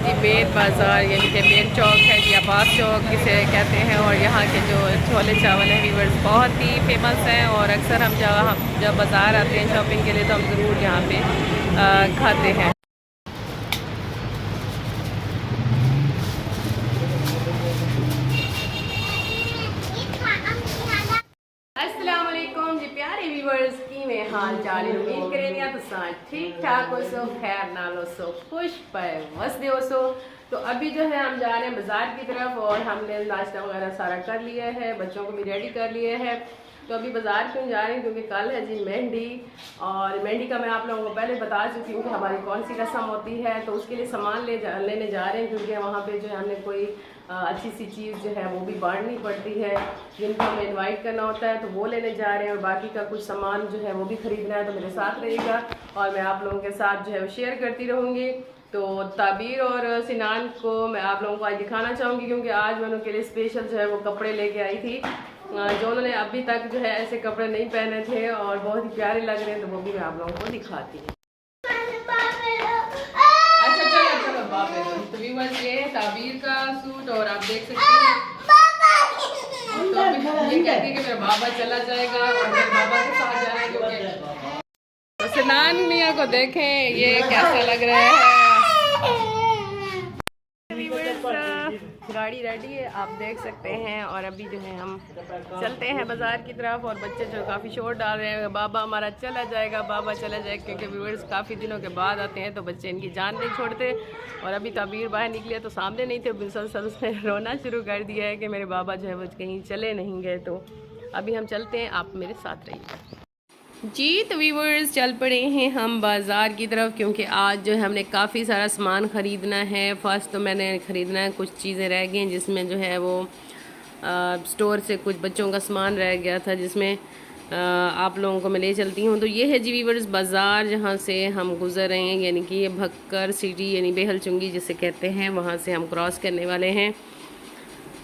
जी main बाज़ार, यानी कि मेन चौक है जी, अब्बास चौक जिसे कहते हैं। और यहाँ के जो छोले चावल हैं व्यूअर्स बहुत ही फेमस हैं। और अक्सर हम जब बाज़ार आते हैं शॉपिंग के लिए तो हम ज़रूर यहाँ पे खाते हैं। अस्सलाम वालेकुम जी प्यारे व्यूअर्स की में हाल चाल उम्मीद करें तो ठीक ठाक हो सो, खैर नाल हो सो, खुश पे वसदे हो सो। तो अभी जो है हम जा रहे हैं बाज़ार की तरफ और हमने नाश्ता वगैरह सारा कर लिया है, बच्चों को भी रेडी कर लिया है। तो अभी बाज़ार क्यों जा रहे हैं क्योंकि कल है जी मेहंदी, और मेहंदी का मैं आप लोगों को पहले बता चुकी हूँ कि हमारी कौन सी रस्म होती है। तो उसके लिए सामान लेने जा रहे हैं क्योंकि वहाँ पे जो है हमने कोई अच्छी सी चीज़ जो है वो भी बांटनी पड़ती है, जिनको हमें इनवाइट करना होता है, तो वो लेने जा रहे हैं। और बाकी का कुछ सामान जो है वो भी ख़रीदना है, तो मेरे साथ रहेगा और मैं आप लोगों के साथ जो है वो शेयर करती रहूँगी। तो ताबीर और सिनान को मैं आप लोगों को आज दिखाना चाहूँगी क्योंकि आज मैं उनके लिए स्पेशल जो है वो कपड़े लेके आई थी, जो उन्होंने अभी तक जो है ऐसे कपड़े नहीं पहने थे और बहुत ही प्यारे लग रहे हैं। तो वो भी मैं आप लोगों को दिखाती हूँ। अच्छा चलो चलो बाबे तो व्यूअर्स ये ताबीर का सूट, और आप देख सकते हैं तो ये कहती है कि मेरा बाबा चला जाएगा और मेरे बाबा के साथ जाना है क्योंकि तो सिनान मियाँ को देखें ये कैसा लग रहा है। गाड़ी रेडी है आप देख सकते हैं, और अभी जो है हम चलते हैं बाज़ार की तरफ। और बच्चे जो काफ़ी शोर डाल रहे हैं बाबा हमारा चला जाएगा, बाबा चला जाएगा, क्योंकि व्यूअर्स काफ़ी दिनों के बाद आते हैं तो बच्चे इनकी जान नहीं छोड़ते। और अभी ताबीर बाहर निकले तो सामने नहीं थे, बिल्कुल उसने रोना शुरू कर दिया है कि मेरे बाबा जो है वो कहीं चले नहीं गए। तो अभी हम चलते हैं, आप मेरे साथ रहिए जी। तो व्यूअर्स चल पड़े हैं हम बाज़ार की तरफ क्योंकि आज जो है हमने काफ़ी सारा सामान ख़रीदना है। फर्स्ट तो मैंने ख़रीदना है, कुछ चीज़ें रह गई हैं जिसमें जो है वो स्टोर से कुछ बच्चों का सामान रह गया था, जिसमें आप लोगों को मैं ले चलती हूँ। तो ये है जी व्यूअर्स बाज़ार जहाँ से हम गुज़र रहे हैं, यानी कि ये भक्कर सिटी यानी बेहल चुंगी जिसे कहते हैं, वहाँ से हम क्रॉस करने वाले हैं।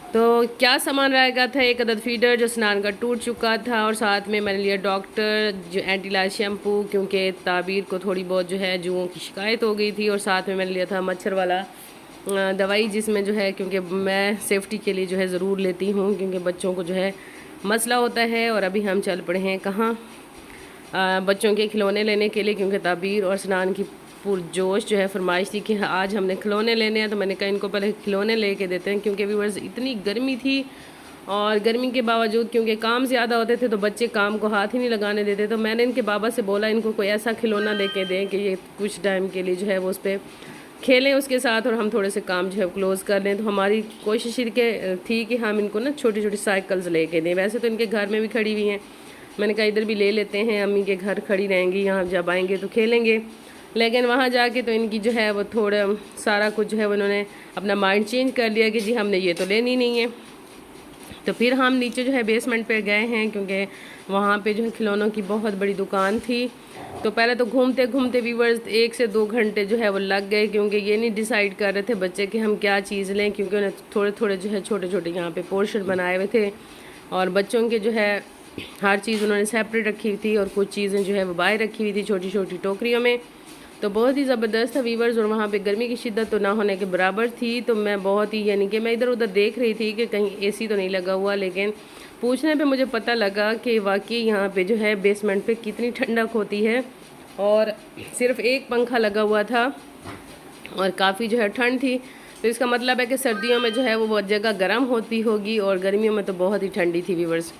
तो क्या सामान रह गया था, एक अदद फीडर जो स्नान का टूट चुका था, और साथ में मैंने लिया डॉक्टर जो एंटीलाइज शैम्पू क्योंकि ताबीर को थोड़ी बहुत जो है जुओं की शिकायत हो गई थी, और साथ में मैंने लिया था मच्छर वाला दवाई जिसमें जो है क्योंकि मैं सेफ्टी के लिए जो है ज़रूर लेती हूँ क्योंकि बच्चों को जो है मसला होता है। और अभी हम चल पड़े हैं कहाँ, बच्चों के खिलौने लेने के लिए क्योंकि ताबीर और स्नान की पुरजोश जो है फरमाइश थी कि आज हमने खिलौने लेने हैं। तो मैंने कहा इनको पहले खिलौने लेके देते हैं क्योंकि व्यूअर्स इतनी गर्मी थी, और गर्मी के बावजूद क्योंकि काम ज़्यादा होते थे तो बच्चे काम को हाथ ही नहीं लगाने देते। तो मैंने इनके बाबा से बोला इनको कोई ऐसा खिलौना लेके दें कि ये कुछ टाइम के लिए जो है वो उस पर खेलें उसके साथ, और हम थोड़े से काम जो है क्लोज़ कर लें। तो हमारी कोशिश थी कि हम इनको ना छोटी छोटी साइकिल्स लेके दें। वैसे तो इनके घर में भी खड़ी हुई हैं, मैंने कहा इधर भी ले लेते हैं, अम्मी के घर खड़ी रहेंगी, यहाँ जब आएंगे तो खेलेंगे। लेकिन वहाँ जाके तो इनकी जो है वो थोड़ा सारा कुछ जो है उन्होंने अपना माइंड चेंज कर लिया कि जी हमने ये तो लेनी नहीं है। तो फिर हम नीचे जो है बेसमेंट पे गए हैं क्योंकि वहाँ पे जो है खिलौनों की बहुत बड़ी दुकान थी। तो पहले तो घूमते घूमते व्यूअर्स 1 से 2 घंटे जो है वो लग गए क्योंकि ये नहीं डिसाइड कर रहे थे बच्चे कि हम क्या चीज़ लें, क्योंकि उन्हें थोड़े थोड़े जो है छोटे छोटे यहाँ पे पोर्शन बनाए हुए थे, और बच्चों के जो है हर चीज़ उन्होंने सेपरेट रखी हुई थी, और कुछ चीज़ें जो है वो बाहर रखी हुई थी छोटी छोटी टोकरियों में। तो बहुत ही ज़बरदस्त था व्यूअर्स, और वहाँ पे गर्मी की शिद्दत तो ना होने के बराबर थी। तो मैं बहुत ही यानी कि मैं इधर उधर देख रही थी कि कहीं एसी तो नहीं लगा हुआ, लेकिन पूछने पे मुझे पता लगा कि वाकई यहाँ पे जो है बेसमेंट पे कितनी ठंडक होती है, और सिर्फ एक पंखा लगा हुआ था और काफ़ी जो है ठंड थी। तो इसका मतलब है कि सर्दियों में जो है वो जगह गर्म होती होगी और गर्मियों में तो बहुत ही ठंडी थी व्यूअर्स।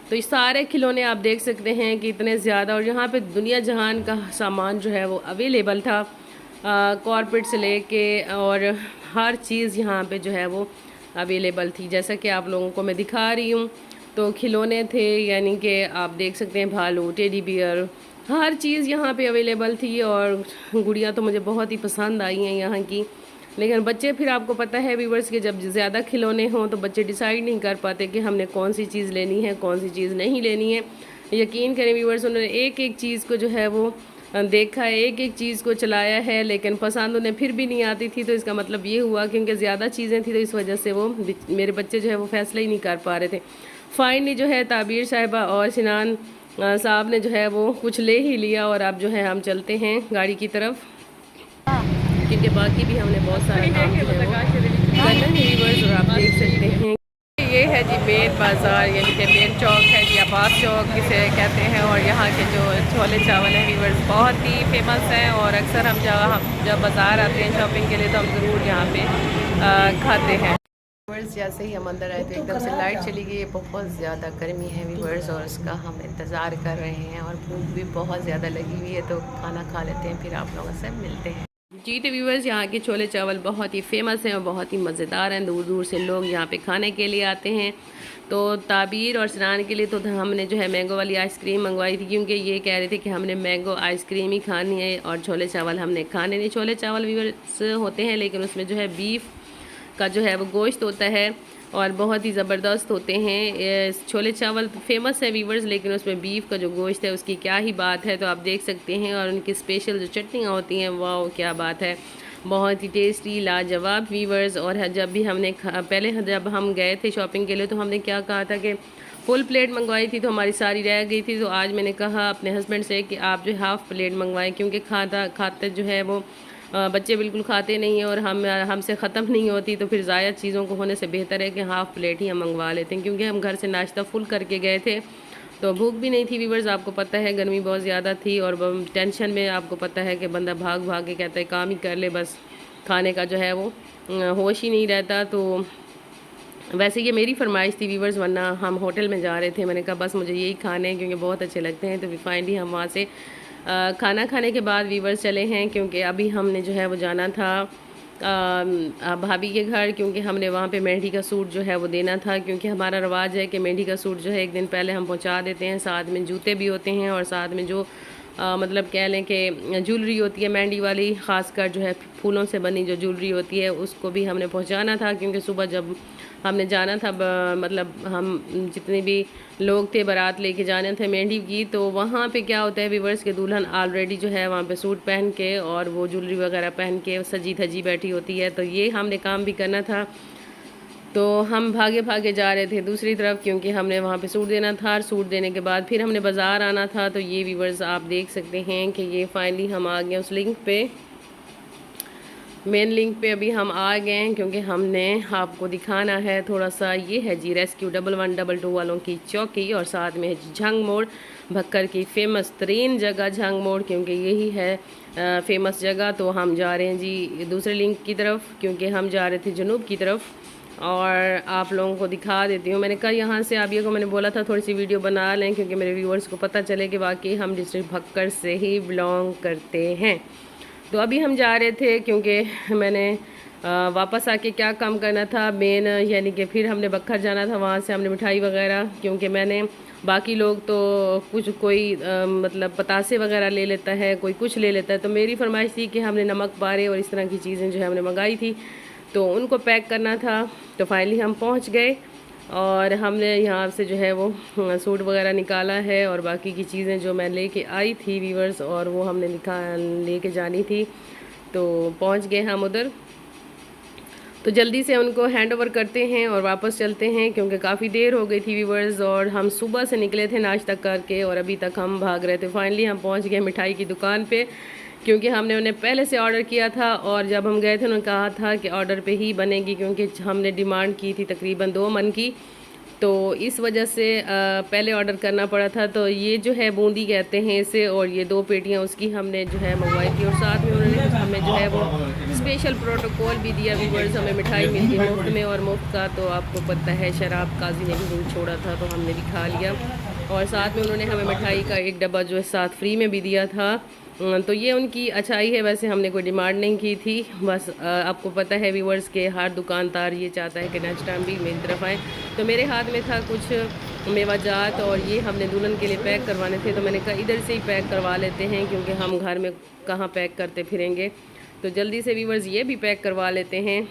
तो ये सारे खिलौने आप देख सकते हैं कि इतने ज़्यादा, और यहाँ पे दुनिया जहान का सामान जो है वो अवेलेबल था, कॉर्पोरेट से लेके और हर चीज़ यहाँ पे जो है वो अवेलेबल थी। जैसा कि आप लोगों को मैं दिखा रही हूँ, तो खिलौने थे, यानी कि आप देख सकते हैं भालू, टेडी बियर, हर चीज़ यहाँ पे अवेलेबल थी। और गुड़िया तो मुझे बहुत ही पसंद आई हैं यहाँ की। लेकिन बच्चे फिर आपको पता है व्यूअर्स के जब ज़्यादा खिलौने हों तो बच्चे डिसाइड नहीं कर पाते कि हमने कौन सी चीज़ लेनी है, कौन सी चीज़ नहीं लेनी है। यकीन करें व्यूअर्स, उन्होंने एक एक चीज़ को जो है वो देखा है, एक एक चीज़ को चलाया है, लेकिन पसंद उन्हें फिर भी नहीं आती थी। तो इसका मतलब ये हुआ क्योंकि ज़्यादा चीज़ें थी तो इस वजह से वो मेरे बच्चे जो है वो फैसला ही नहीं कर पा रहे थे। फाइनली जो है ताबीर साहिबा और सिनान साहब ने जो है वो कुछ ले ही लिया, और अब जो है हम चलते हैं गाड़ी की तरफ। क्योंकि बाकी भी हमने बहुत सारा काम जो है वो करना है व्यूअर्स। और आप देख सकते हैं ये है जी मेन बाज़ार, यानी कि मेन चौक है जी, अब्बास चौक जिसे कहते हैं। और यहाँ के जो छोले चावल हैं व्यूअर्स बहुत ही फेमस हैं। और अक्सर हम जब बाज़ार आते हैं शॉपिंग के लिए तो हम ज़रूर यहाँ पे खाते हैं व्यूअर्स। जैसे ही हम अंदर आए तो एकदम से लाइट चली गई। बहुत ज़्यादा गर्मी है व्यूअर्स और उसका हम इंतज़ार कर रहे हैं और भूख भी बहुत ज़्यादा लगी हुई है, तो खाना खा लेते हैं फिर आप लोगों से मिलते हैं जी। तो व्यूअर्स यहाँ के छोले चावल बहुत ही फेमस हैं और बहुत ही मज़ेदार हैं। दूर दूर से लोग यहाँ पे खाने के लिए आते हैं। तो ताबीर और सनान के लिए तो हमने जो है मैंगो वाली आइसक्रीम मंगवाई थी, क्योंकि ये कह रहे थे कि हमने मैंगो आइसक्रीम ही खानी है और छोले चावल हमने खाने नहीं। छोले चावल व्यूअर्स होते हैं लेकिन उसमें जो है बीफ का जो है वो गोश्त होता है और बहुत ही ज़बरदस्त होते हैं। छोले चावल फेमस है वीवर्स, लेकिन उसमें बीफ का जो गोश्त है उसकी क्या ही बात है, तो आप देख सकते हैं। और उनकी स्पेशल जो चटनियाँ होती हैं वाह क्या बात है, बहुत ही टेस्टी लाजवाब वीवर्स। और जब भी हमने पहले जब हम गए थे शॉपिंग के लिए तो हमने क्या कहा था कि फुल प्लेट मंगवाई थी तो हमारी सारी रह गई थी। तो आज मैंने कहा अपने हस्बैंड से कि आप जो हाफ़ प्लेट मंगवाएं, क्योंकि खाते जो है वो बच्चे बिल्कुल खाते नहीं हैं और हमसे ख़त्म नहीं होती, तो फिर ज़ायद चीज़ों को होने से बेहतर है कि हाफ़ प्लेट ही हम मंगवा लेते हैं। क्योंकि हम घर से नाश्ता फुल करके गए थे तो भूख भी नहीं थी वीवर्स, आपको पता है गर्मी बहुत ज़्यादा थी और टेंशन में आपको पता है कि बंदा भाग भाग के कहता है काम ही कर ले, बस खाने का जो है वो होश ही नहीं रहता। तो वैसे ये मेरी फरमाइश थी वीवर्स, वरना हम होटल में जा रहे थे, मैंने कहा बस मुझे यही खाने हैं क्योंकि बहुत अच्छे लगते हैं। तो फाइनली हम वहाँ से खाना खाने के बाद वीवर्स चले हैं, क्योंकि अभी हमने जो है वो जाना था भाभी के घर, क्योंकि हमने वहाँ पे मेहंदी का सूट जो है वो देना था। क्योंकि हमारा रवाज है कि मेहंदी का सूट जो है एक दिन पहले हम पहुँचा देते हैं, साथ में जूते भी होते हैं और साथ में जो मतलब कह लें कि ज्वेलरी होती है मेहंदी वाली, ख़ासकर जो है फूलों से बनी जो ज्वेलरी होती है उसको भी हमने पहुंचाना था। क्योंकि सुबह जब हमने जाना था मतलब हम जितने भी लोग थे बारात लेके जाने थे मेहंदी की, तो वहाँ पे क्या होता है व्यूअर्स के दुल्हन ऑलरेडी जो है वहाँ पे सूट पहन के और वो ज्वेलरी वगैरह पहन के सजी धजी बैठी होती है। तो ये हमने काम भी करना था, तो हम भागे भागे जा रहे थे दूसरी तरफ, क्योंकि हमने वहाँ पे सूट देना था। सूट देने के बाद फिर हमने बाज़ार आना था। तो ये व्यूअर्स आप देख सकते हैं कि ये फाइनली हम आ गए उस लिंक पे, मेन लिंक पे अभी हम आ गए हैं, क्योंकि हमने आपको दिखाना है थोड़ा सा। ये है जी रेस्क्यू 1112 वालों की चौकी और साथ में है जी झंग मोड़, भक्कर की फ़ेमस तरीन जगह झंग मोड़, क्योंकि यही है फेमस जगह। तो हम जा रहे हैं जी दूसरे लिंक की तरफ, क्योंकि हम जा रहे थे जनूब की तरफ। और आप लोगों को दिखा देती हूँ, मैंने कहा यहाँ से आप ये को मैंने बोला था थोड़ी सी वीडियो बना लें, क्योंकि मेरे व्यूअर्स को पता चले कि वाकई हम डिस्ट्रिक्ट भक्कर से ही बिलोंग करते हैं। तो अभी हम जा रहे थे, क्योंकि मैंने वापस आके क्या काम करना था मेन, यानी कि फिर हमने बक्खर जाना था, वहाँ से हमने मिठाई वगैरह, क्योंकि मैंने बाकी लोग तो कुछ कोई मतलब पतासे वगैरह ले लेता है, कोई कुछ ले लेता है, तो मेरी फरमाइश थी कि हमने नमक पारे और इस तरह की चीज़ें जो है हमने मंगाई थी, तो उनको पैक करना था। तो फाइनली हम पहुँच गए और हमने यहाँ से जो है वो सूट वगैरह निकाला है और बाकी की चीज़ें जो मैं लेके आई थी वीवर्स, और वो हमने लेके जानी थी। तो पहुँच गए हम उधर, तो जल्दी से उनको हैंड ओवर करते हैं और वापस चलते हैं, क्योंकि काफ़ी देर हो गई थी वीवर्स और हम सुबह से निकले थे नाश्ता करके और अभी तक हम भाग रहे थे। फाइनली हम पहुँच गए मिठाई की दुकान पे, क्योंकि हमने उन्हें पहले से ऑर्डर किया था और जब हम गए थे उन्होंने कहा था कि ऑर्डर पे ही बनेगी, क्योंकि हमने डिमांड की थी तकरीबन 2 मन की, तो इस वजह से पहले ऑर्डर करना पड़ा था। तो ये जो है बूंदी कहते हैं इसे, और ये 2 पेटियाँ उसकी हमने जो है मंगवाई थी और साथ में उन्होंने हमें जो है वो स्पेशल प्रोटोकॉल भी दिया व्यूअर्स, हमें मिठाई मिलती मुफ्त में। और मुफ्त का तो आपको पता है शराब काजी ने भी नहीं छोड़ा था, तो हमने भी खा लिया और साथ में उन्होंने हमें मिठाई का 1 डब्बा जो है साथ फ्री में भी दिया था। तो ये उनकी अच्छाई है, वैसे हमने कोई डिमांड नहीं की थी, बस आपको पता है व्यूअर्स के हर दुकानदार ये चाहता है कि नेक्स्ट टाइम भी मेरी तरफ आए। तो मेरे हाथ में था कुछ मेवाजात और ये हमने दुल्हन के लिए पैक करवाने थे, तो मैंने कहा इधर से ही पैक करवा लेते हैं, क्योंकि हम घर में कहाँ पैक करते फिरेंगे। तो जल्दी से व्यूअर्स ये भी पैक करवा लेते हैं,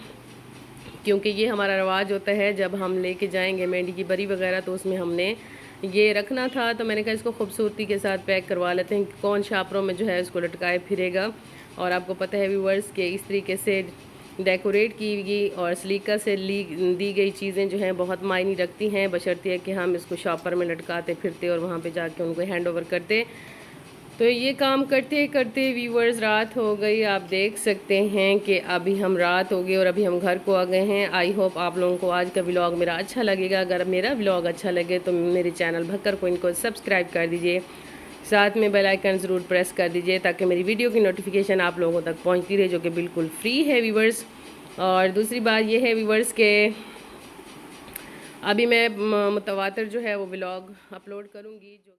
क्योंकि ये हमारा रवाज होता है जब हम लेके जाएंगे मेहंदी की बरी वगैरह तो उसमें हमने ये रखना था। तो मैंने कहा इसको खूबसूरती के साथ पैक करवा लेते हैं, कौन शापरों में जो है इसको लटकाए फिरेगा। और आपको पता है व्यूअर्स के इस तरीके से डेकोरेट की गई और सलीका से दी गई चीज़ें जो हैं बहुत मायने रखती हैं, बशर्ते है कि हम इसको शॉपर में लटकाते फिरते और वहाँ पे जाके उनको हैंड ओवर करते। तो ये काम करते करते व्यूवर्स रात हो गई। आप देख सकते हैं कि अभी हम रात हो गई और अभी हम घर को आ गए हैं। आई होप आप लोगों को आज का व्लॉग मेरा अच्छा लगेगा। अगर मेरा व्लॉग अच्छा लगे तो मेरे चैनल भक्कर को इनको सब्सक्राइब कर दीजिए, साथ में बेल आइकन ज़रूर प्रेस कर दीजिए ताकि मेरी वीडियो की नोटिफिकेशन आप लोगों तक पहुँचती रहे, जो कि बिल्कुल फ्री है व्यूवर्स। और दूसरी बात ये है व्यूवर्स के अभी मैं मुतवातर जो है वो व्लॉग अपलोड करूँगी जो